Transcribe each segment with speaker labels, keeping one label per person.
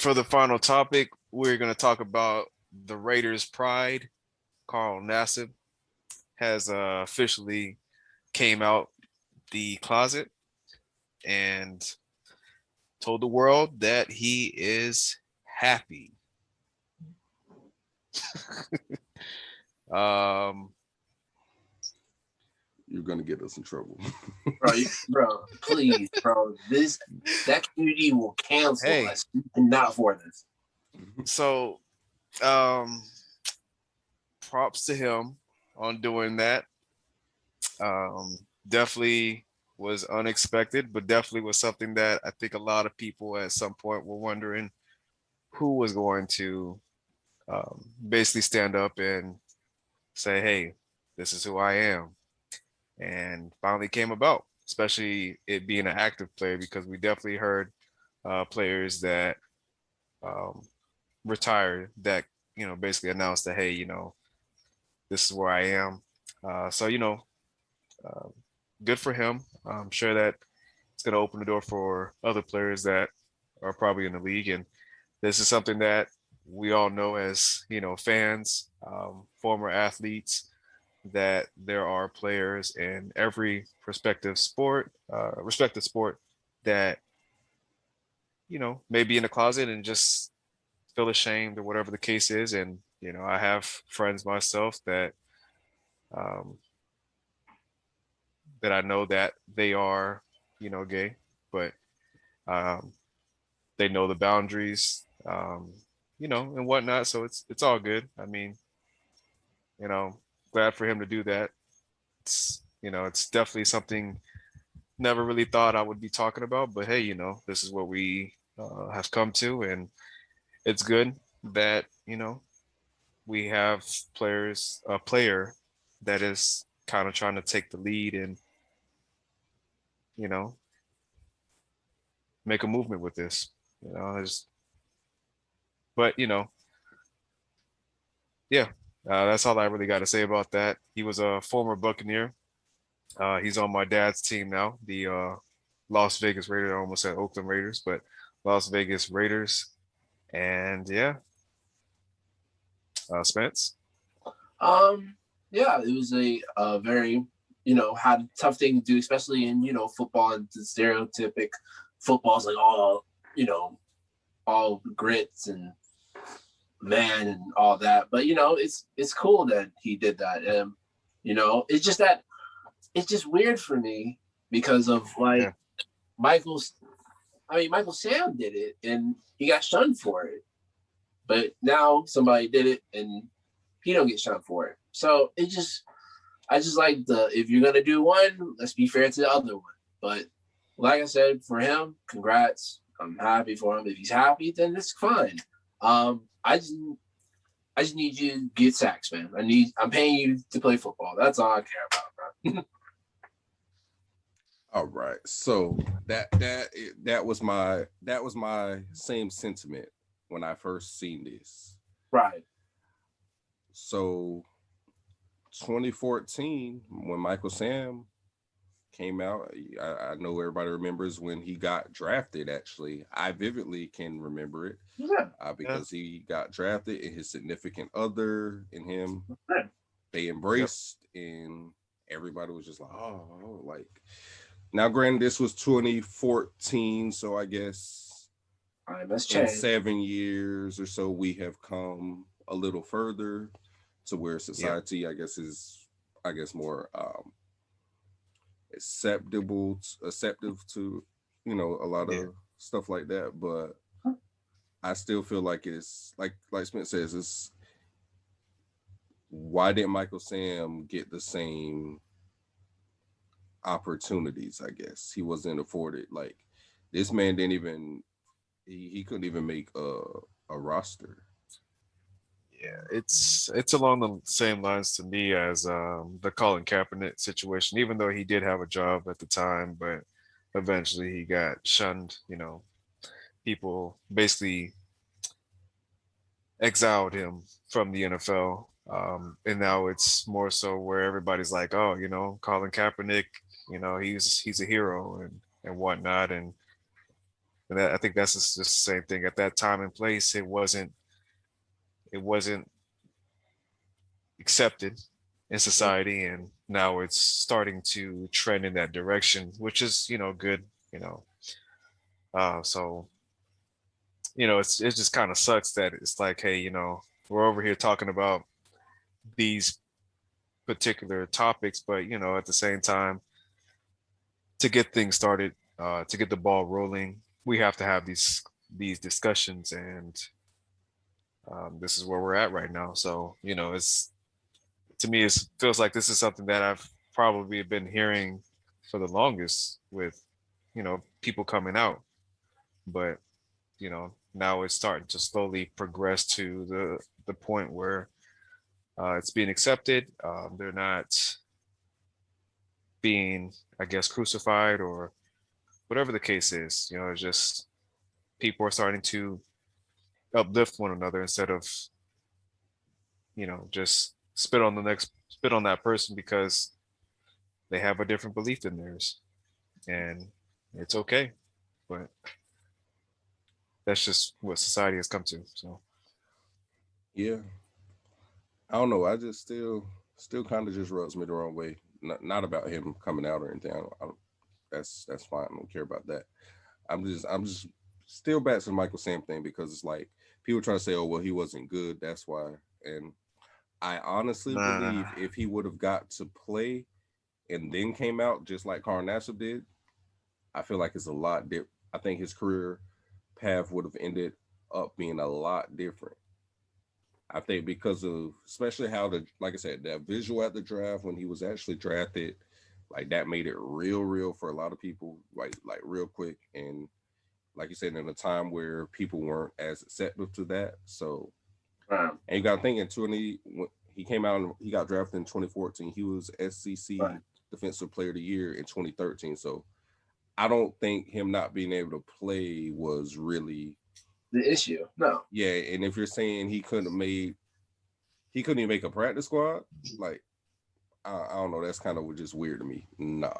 Speaker 1: for the final topic, we're going to talk about the Raiders' pride. Carl Nassib has officially came out the closet and told the world that he is happy. um,
Speaker 2: You're gonna get us in trouble.
Speaker 3: bro, please, bro. That community will cancel
Speaker 1: hey,
Speaker 3: us. We cannot afford this.
Speaker 1: so um, props to him on doing that. Um, definitely was unexpected, but definitely was something that I think a lot of people at some point were wondering who was going to basically stand up and say, "Hey, this is who I am," and finally came about. Especially it being an active player, because we definitely heard players that um, retired that basically announced that, hey, this is where I am. So uh, good for him. I'm sure that it's going to open the door for other players that are probably in the league, and this is something that we all know as fans, former athletes, that there are players in every respective sport that may be in the closet and just feel ashamed or whatever the case is. And I have friends myself um, that I know that they are gay, but um, they know the boundaries, and whatnot. So it's all good. I mean, you know, glad for him to do that. It's definitely something never really thought I would be talking about, but hey, this is what we have come to, and it's good that we have a player that is kind of trying to take the lead and you know make a movement with this. But yeah, that's all I really got to say about that. He was a former Buccaneer. He's on my dad's team now, the Las Vegas Raiders. I almost said Oakland Raiders, but Las Vegas Raiders. And yeah, Spence.
Speaker 3: Yeah, it was a very had a tough thing to do, especially in football. And the stereotypic football's like all grits and man and all that. But it's cool that he did that. And it's just that it's just weird for me because of like
Speaker 1: Yeah.
Speaker 3: Michael Sam did it and he got shunned for it. But now somebody did it and he don't get shunned for it. So I just like if you're gonna do one, let's be fair to the other one. But like I said, for him, congrats. I'm happy for him. If he's happy, then it's fine. I just need you to get sacks, man. I'm paying you to play football. That's all I care about, bro.
Speaker 2: All right. So that was my same sentiment when I first seen this.
Speaker 3: Right.
Speaker 2: So 2014, when Michael Sam came out, I know everybody remembers when he got drafted. Actually, I vividly can remember it
Speaker 3: Yeah.
Speaker 2: because he got drafted and his significant other and him,
Speaker 3: Right.
Speaker 2: they embraced, and everybody was just like, oh, like. Now, granted, this was 2014, so I guess
Speaker 3: All right, let's
Speaker 2: in
Speaker 3: change.
Speaker 2: 7 years or so, we have come a little further to where society, I guess, more acceptive to, a lot of stuff like that. But I still feel like it's like Spence says, it's why didn't Michael Sam get the same opportunities? I guess he wasn't afforded. Like this man didn't even he couldn't even make a roster.
Speaker 1: Yeah, it's along the same lines to me as the Colin Kaepernick situation. Even though he did have a job at the time, but eventually he got shunned. People basically exiled him from the NFL, and now it's more so where everybody's like, oh, Colin Kaepernick, he's a hero and whatnot, and And I think that's just the same thing. At that time and place, it wasn't accepted in society, and now it's starting to trend in that direction, which is good. You know, so it just kind of sucks that it's like, hey, we're over here talking about these particular topics, but at the same time, to get things started, to get the ball rolling, we have to have these discussions, and this is where we're at right now. So it's to me, it feels like this is something that I've probably been hearing for the longest with people coming out, but now it's starting to slowly progress to the point where it's being accepted. They're not being, I guess, crucified or whatever the case is. It's just people are starting to uplift one another instead of just spit on that person because they have a different belief than theirs, and it's okay. But that's just what society has come to. So
Speaker 2: Yeah, I don't know. I just still kind of just rubs me the wrong way. Not about him coming out or anything. I don't, that's fine. I don't care about that. I'm just still back to the Michael Sam thing because it's like people try to say, oh well, he wasn't good. That's why. And I honestly
Speaker 1: nah,
Speaker 2: believe if he would have got to play and then came out just like Carl Nassib did, I feel like it's a lot different. I think his career path would have ended up being a lot different. I think because of especially how like I said, that visual at the draft when he was actually drafted, like that made it real for a lot of people, like real quick. And like you said, in a time where people weren't as acceptive to that. So
Speaker 3: Right.
Speaker 2: and you got to think in 20 when he came out and he got drafted in 2014, he was SEC
Speaker 3: Right.
Speaker 2: Defensive Player of the Year in 2013. So I don't think him not being able to play was really
Speaker 3: The issue. No.
Speaker 2: yeah. And if you're saying he couldn't even make a practice squad, like I don't know, that's kind of just weird to me. Nah.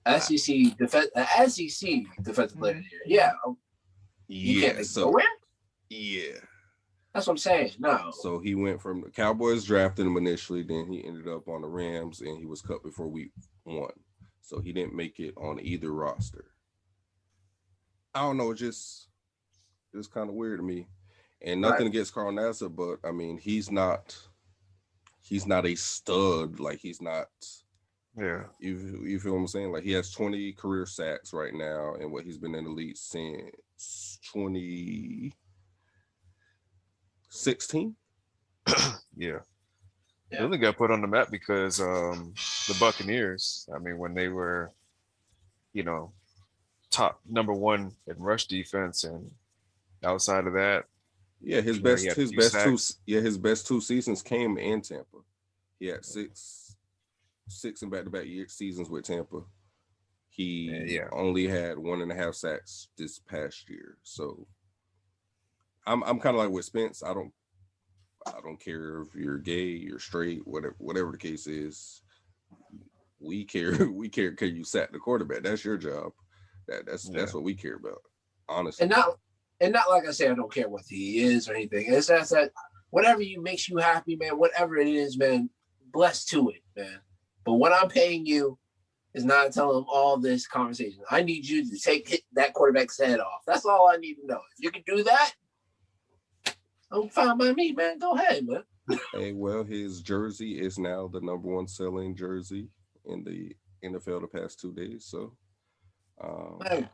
Speaker 3: SEC SEC defensive player of the year. Yeah. You can't
Speaker 2: Yeah.
Speaker 3: make
Speaker 2: So
Speaker 3: nowhere.
Speaker 2: yeah.
Speaker 3: That's what I'm saying. No.
Speaker 2: So he went from the Cowboys drafted him initially, then he ended up on the Rams and he was cut before week 1. So he didn't make it on either roster. I don't know, it's kind of weird to me. And nothing
Speaker 3: Right.
Speaker 2: against Carl Nassib, but I mean, he's not a stud. Like he's not.
Speaker 1: yeah,
Speaker 2: You feel what I'm saying? Like he has 20 career sacks right now, and what he's been in the league since 2016.
Speaker 1: yeah. He
Speaker 3: Yeah.
Speaker 1: only got put on the map because the Buccaneers. I mean, when they were you know top number one in rush defense, and outside of that,
Speaker 2: Yeah, his
Speaker 1: he
Speaker 2: best
Speaker 1: had a
Speaker 2: his
Speaker 1: few
Speaker 2: best two
Speaker 1: sacks.
Speaker 2: yeah his best 2 seasons came in Tampa. He had six in back-to-back year seasons with Tampa. He
Speaker 1: Yeah,
Speaker 2: only had 1.5 sacks this past year. So I'm kind of like with Spence. I don't care if you're gay, you're straight, whatever the case is. We care. We care. Can you sack the quarterback? That's your job. That's
Speaker 1: yeah,
Speaker 2: what we care about.
Speaker 3: And
Speaker 2: Honestly.
Speaker 3: not like I say, I don't care what he is or anything. It's just that whatever you makes you happy, man. Whatever it is, man. Blessed to it, man. But what I'm paying you is not telling him all this conversation. I need you to hit that quarterback's head off. That's all I need to know. If you can do that, I'm fine by me, man. Go ahead, man.
Speaker 2: Hey, well, his jersey is now the number one selling jersey in the NFL the past 2 days. So, um,
Speaker 3: Man,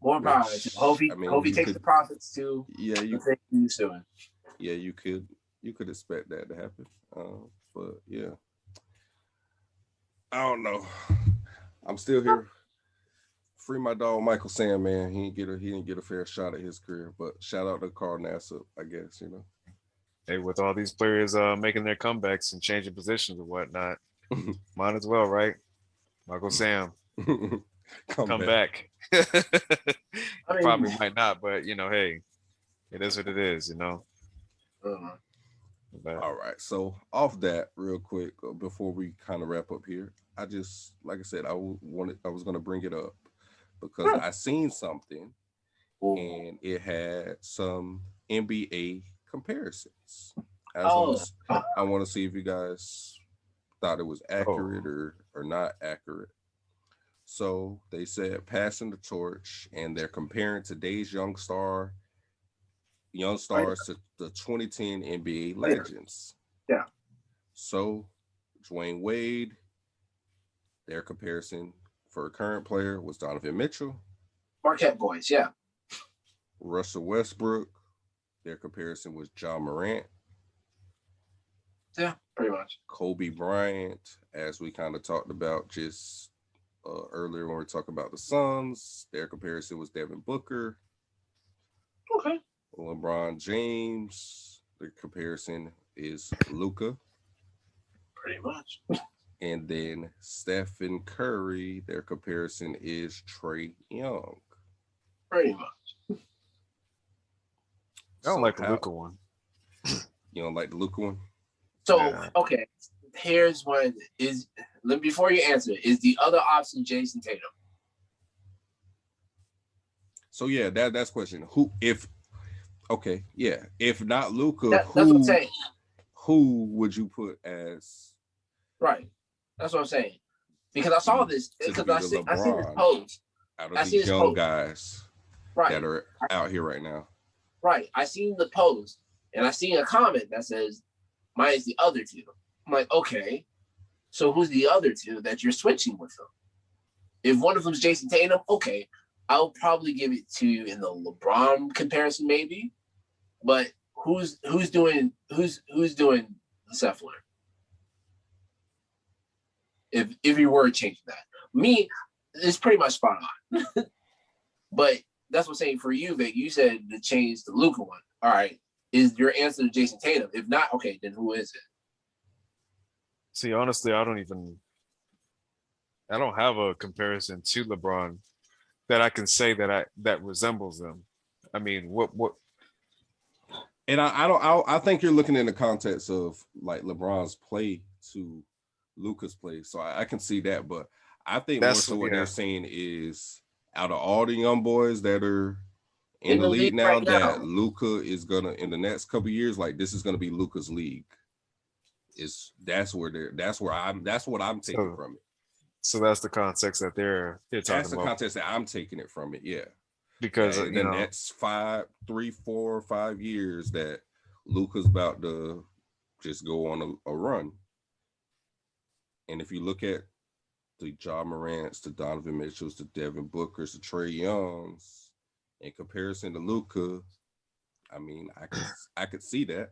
Speaker 3: more power.
Speaker 2: which I mean,
Speaker 3: Hope he
Speaker 2: you
Speaker 3: takes the
Speaker 2: could,
Speaker 3: profits to
Speaker 2: yeah,
Speaker 3: the thing he's doing.
Speaker 2: you could expect that to happen. But yeah, I don't know. I'm still here. Free my dog Michael Sam, man. He didn't get a fair shot at his career. But shout out to Carl Nassib, I guess,
Speaker 1: hey, with all these players making their comebacks and changing positions and whatnot, might as well, right? Michael Sam,
Speaker 2: Come
Speaker 1: come
Speaker 2: back.
Speaker 1: back.
Speaker 3: I
Speaker 1: He
Speaker 3: mean,
Speaker 1: probably might not, but hey, it is what it is,
Speaker 3: uh,
Speaker 1: But
Speaker 2: All right. So off that, real quick, before we kind of wrap up here, I just like I said, I was gonna bring it up because I seen something
Speaker 3: Ooh.
Speaker 2: and it had some NBA comparisons. I
Speaker 3: Oh.
Speaker 2: want to see if you guys thought it was accurate or not accurate. So they said passing the torch, and they're comparing today's young stars to the 2010 NBA legends.
Speaker 3: Yeah.
Speaker 2: So Dwayne Wade, their comparison for a current player was Donovan Mitchell.
Speaker 3: Marquette boys, yeah.
Speaker 2: Russell Westbrook, their comparison was John Morant.
Speaker 3: Yeah, pretty much.
Speaker 2: Kobe Bryant, as we kind of talked about just earlier when we were talking about the Suns, their comparison was Devin Booker.
Speaker 3: Okay.
Speaker 2: LeBron James, the comparison is Luka.
Speaker 3: Pretty much.
Speaker 2: And then Stephen Curry, their comparison is Trey Young.
Speaker 3: Pretty much.
Speaker 1: I don't like the Luka one.
Speaker 2: You don't like the Luka one?
Speaker 3: So, okay, here's one. Before you answer, is the other option Jason Tatum?
Speaker 2: So yeah, that's question. If not Luka,
Speaker 3: That's what I'm saying.
Speaker 2: Who would you put as
Speaker 3: right? That's what I'm saying. Because I saw this because I seen this post.
Speaker 2: Out of these young guys that are out here right now.
Speaker 3: Right. I seen the post and I seen a comment that says mine is the other two. I'm like, okay, so who's the other two that you're switching with them? If one of them's Jason Tatum, okay, I'll probably give it to you in the LeBron comparison, maybe. But who's doing the Cephalon? If you were changing that, me, it's pretty much spot on. But that's what I'm saying for you, Vic. You said to change the Luka one. All right, is your answer to Jason Tatum? If not, okay, then who is it?
Speaker 1: See, honestly, I don't have a comparison to LeBron that I can say that resembles them. I mean, what?
Speaker 2: And I think you're looking in the context of like LeBron's play to Luka's play, so I can see that. But I think more so what they're saying is out of all the young boys that are in the league now, right now, that Luka is gonna in the next couple of years, like this is gonna be Luka's league. That's what I'm taking from it.
Speaker 1: So that's the context that they're talking about.
Speaker 2: That's the context that I'm taking it from it, yeah.
Speaker 1: Because
Speaker 2: in the next 3, 4, 5 years that Luka's about to just go on a run. And if you look at the Ja Morants, the Donovan Mitchells, the Devin Bookers, the Trey Youngs, in comparison to Luka, I mean, I could see that.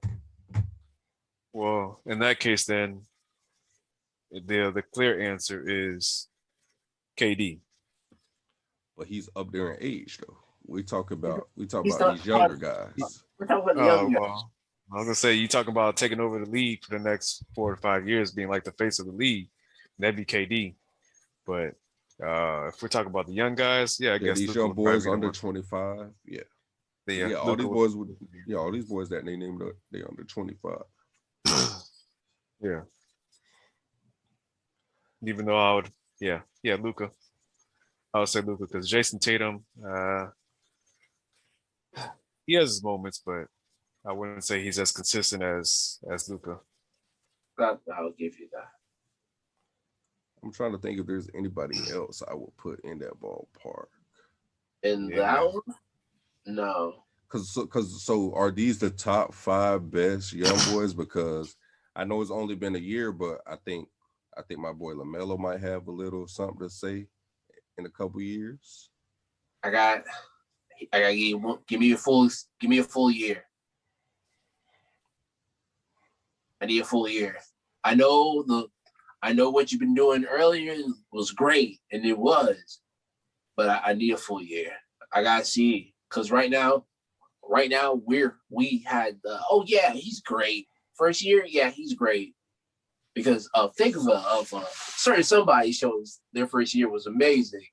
Speaker 1: Well, in that case, then the clear answer is KD.
Speaker 2: But he's up there in age, though. We talk about these younger guys.
Speaker 3: We're talking about the younger guys.
Speaker 1: Well, I was gonna say you talk about taking over the league for the next 4 to 5 years, being like the face of the league. That'd be KD. But if we're talking about the young guys, I guess
Speaker 2: these young boys under 25, all these boys all these boys that they named up, they under 25.
Speaker 1: Yeah. Even though I would, Luka. I would say Luka because Jason Tatum, he has his moments, but I wouldn't say he's as consistent as Luka.
Speaker 3: I'll give you that.
Speaker 2: I'm trying to think if there's anybody else I would put in that ballpark.
Speaker 3: In that one? No.
Speaker 2: So are these the top 5 best young boys? Because I know it's only been a year, but I think my boy LaMelo might have a little something to say in a couple years.
Speaker 3: I got give me a full year. I need a full year. I know what you've been doing earlier was great, and it was, but I need a full year. I gotta see, because right now we had he's great. First year, he's great. Because think of certain somebody shows their first year was amazing.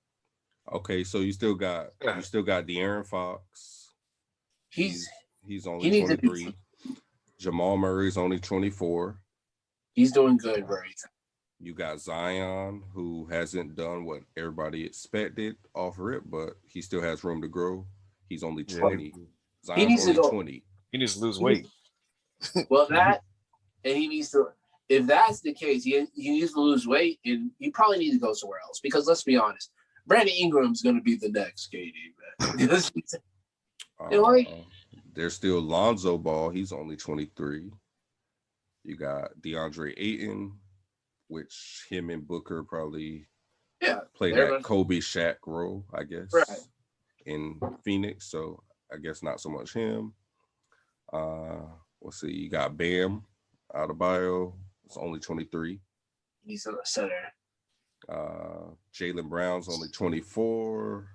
Speaker 2: Okay, so you still got De'Aaron Fox. He's only 23. Jamal Murray's only 24.
Speaker 3: He's doing good, right?
Speaker 2: You got Zion, who hasn't done what everybody expected off rip, but he still has room to grow. He's only
Speaker 1: Yeah,
Speaker 2: 20.
Speaker 3: He
Speaker 2: Zion's
Speaker 3: needs to
Speaker 2: only
Speaker 3: go.
Speaker 2: 20.
Speaker 1: he needs to lose
Speaker 3: He
Speaker 1: weight.
Speaker 3: Well, that and he needs to. If that's the case, he needs to lose weight, and you probably need to go somewhere else. Because let's be honest, Brandon Ingram's going to be the next KD, man. Like,
Speaker 2: There's still Lonzo Ball. He's only 23. You got DeAndre Ayton, which him and Booker probably play that Kobe Shaq role, I guess, in Phoenix. So I guess not so much him. Let's see. You got Bam Adebayo. It's only 23.
Speaker 3: He's a center.
Speaker 2: Jaylen Brown's only 24.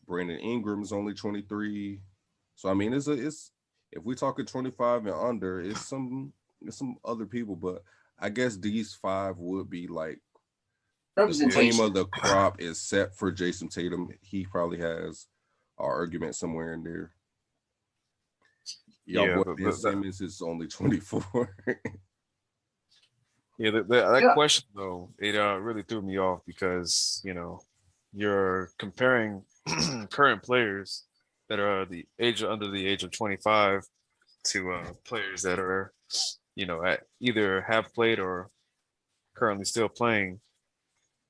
Speaker 2: Brandon Ingram's only 23. So I mean, it's if we're talking 25 and under, it's some other people, but I guess these 5 would be like the cream of the crop, except for Jason Tatum. He probably has an argument somewhere in there. Y'all boy Ben Simmons is only 24.
Speaker 1: Yeah, that question though, it really threw me off because you're comparing current players that are under the age of 25 to players that are either have played or currently still playing,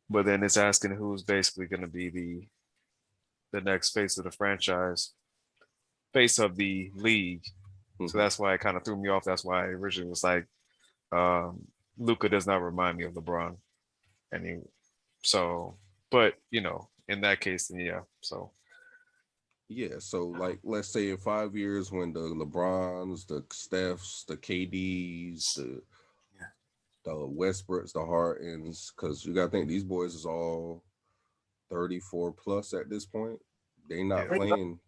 Speaker 1: but then it's asking who's basically going to be the next face of the franchise, face of the league. Mm-hmm. So that's why it kind of threw me off. That's why I originally was like, Luka does not remind me of LeBron. But in that case, then yeah. So
Speaker 2: like let's say in 5 years when the LeBrons, the Stephs, the KDs, the Westbrooks, the Hartons, because you gotta think these boys is all 34 plus at this point. They're not playing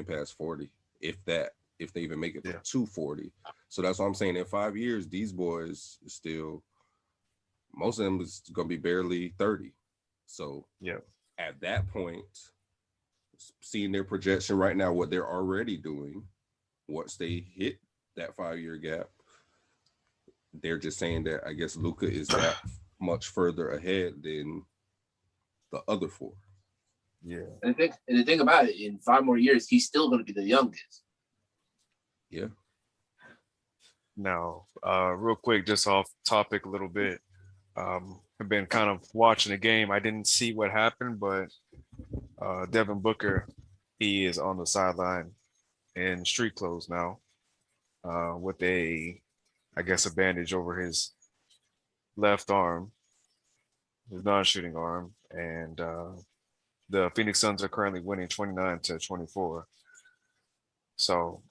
Speaker 2: past 40, if they even make it to 40. So that's what I'm saying. In 5 years, these boys still, most of them is gonna be barely 30. So at that point, seeing their projection right now, what they're already doing, once they hit that 5-year gap, they're just saying that I guess Luka is that much further ahead than the other 4.
Speaker 3: Yeah. And the thing about it, in 5 more years, he's still going to be the youngest.
Speaker 2: Yeah.
Speaker 1: Now, real quick, just off topic a little bit. I've been kind of watching the game. I didn't see what happened, but Devin Booker, he is on the sideline in street clothes now, with a bandage over his left arm, his non-shooting arm, and the Phoenix Suns are currently winning 29-24. So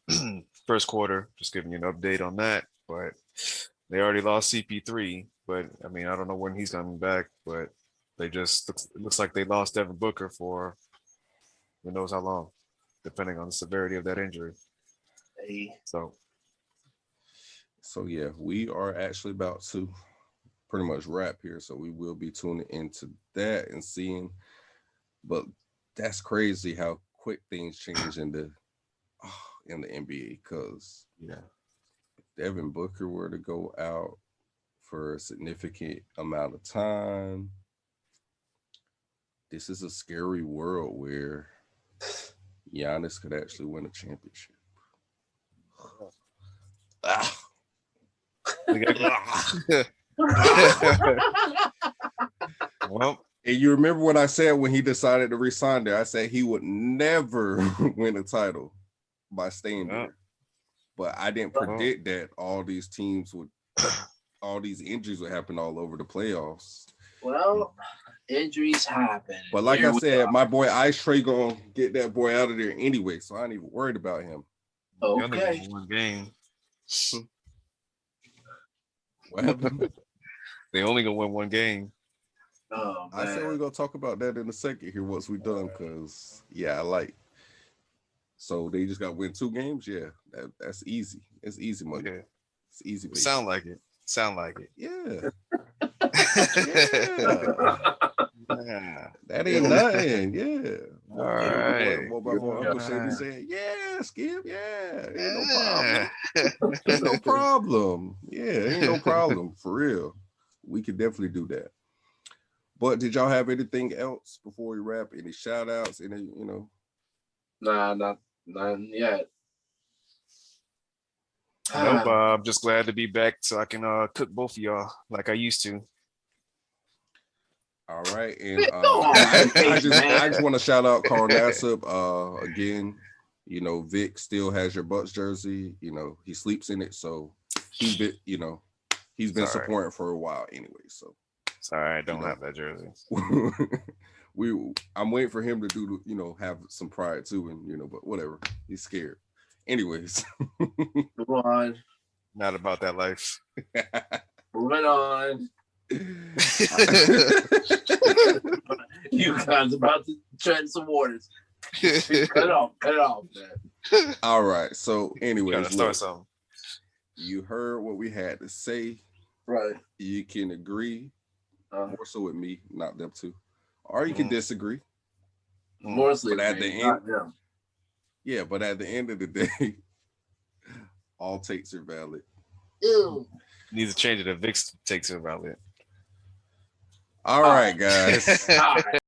Speaker 1: first quarter, just giving you an update on that, but they already lost CP3, but I mean, I don't know when he's coming back, but it looks like they lost Devin Booker for who knows how long, depending on the severity of that injury. So
Speaker 2: yeah, we are actually about to pretty much wrap here. So we will be tuning into that and seeing, but that's crazy how quick things change in the NBA. Because if Devin Booker were to go out for a significant amount of time, this is a scary world where Giannis could actually win a championship. Well, and you remember what I said when he decided to resign there? I said he would never win a title by staying there. But I didn't predict that all these injuries would happen all over the playoffs.
Speaker 3: Well, injuries happen.
Speaker 2: But like I said, my boy Ice Trey gonna get that boy out of there anyway, so I ain't even worried about him.
Speaker 3: Okay.
Speaker 1: One game.
Speaker 2: What happened?
Speaker 1: They only gonna win one game.
Speaker 3: Oh,
Speaker 2: I said we're gonna talk about that in a second here once we're done, because so they just got to win 2 games. Yeah, that's easy. It's easy money.
Speaker 1: Yeah.
Speaker 2: It's easy. Baby.
Speaker 1: Sound like it.
Speaker 2: Yeah. Yeah. That ain't nothing. Yeah.
Speaker 1: All right.
Speaker 2: What my boy Uncle Shady said? Yeah, Skip. Yeah. Ain't no problem. Ain't no problem. Yeah, ain't no problem for real. we could definitely do that. But did y'all have anything else before we wrap? Any shout outs? Any,
Speaker 3: Nah, none yet.
Speaker 1: Nope. I'm just glad to be back so I can cook both of y'all like I used to.
Speaker 2: All right, and I just want to shout out Carl Nassib again. Vick still has your Bucks jersey. He sleeps in it, so he's been supporting for a while anyway. So
Speaker 1: sorry, I don't have that jersey.
Speaker 2: I'm waiting for him to do have some pride too, and but whatever. He's scared. Anyways,
Speaker 3: move on.
Speaker 1: Not about that life.
Speaker 3: Moving on. You guys about to tread some waters. Cut it off, man.
Speaker 2: All right. So, anyways,
Speaker 1: start something.
Speaker 2: You heard what we had to say.
Speaker 3: Right.
Speaker 2: You can agree more so with me, not them two, or you can disagree.
Speaker 3: Mostly,
Speaker 2: but at the end, yeah. But at the end of the day, all takes are valid.
Speaker 3: Ew.
Speaker 1: Needs to change it to Vick's takes are valid.
Speaker 2: All right, guys.
Speaker 3: All right.